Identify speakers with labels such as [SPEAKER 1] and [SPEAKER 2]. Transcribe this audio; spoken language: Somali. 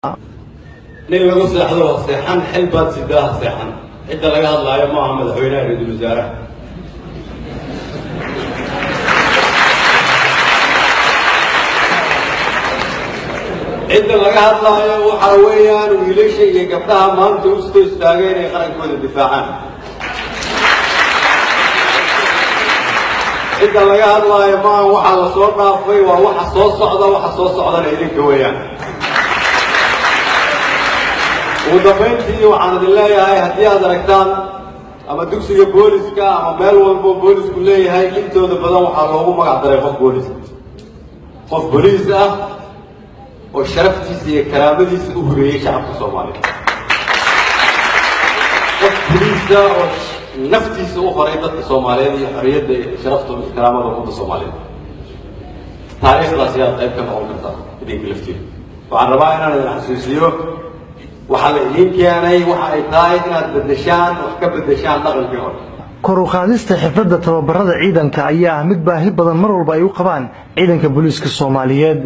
[SPEAKER 1] nin lagu seexdo waa seexan xil baad sidaa seexan cidda laga hadlaayo ma aha madaxweynaha ra'iisul wasaaraha cidda laga hadlaayo waxa weeyaan wiilasha iyo gabdhaha maanta u soo istaagay inay qarankooda difaacaan cidda laga hadlaayo ma aha waxa la soo dhaafay waa waxa soo socdana idinka weeyaan ودفنتي وعن الله هاي هدية دركتان أما دكسي بوليس كا أما مال والبو بوليس كلها هاي كنت بدو حلوه ما قدر يخف بوليس خف بوليس والشرفتي سي كرامتي سي أهري شعب الصومالي خف بوليس ونفتي سي أخرى الصومالي حرية شرفته كرامة الأمة الصومالية تاريخ راسيات طيب كما قلت هذيك لفتي وعن رباعنا الحسوسيو waxaa la idin keenay waxa ay tahay inaad bedeshaan wax ka bedeshaan dhaqankii hore
[SPEAKER 2] kor u qaadista xirfadda tababarada ciidanka ayaa mid baahi badan mar walba ay u qabaan ciidanka booliiska Soomaaliyeed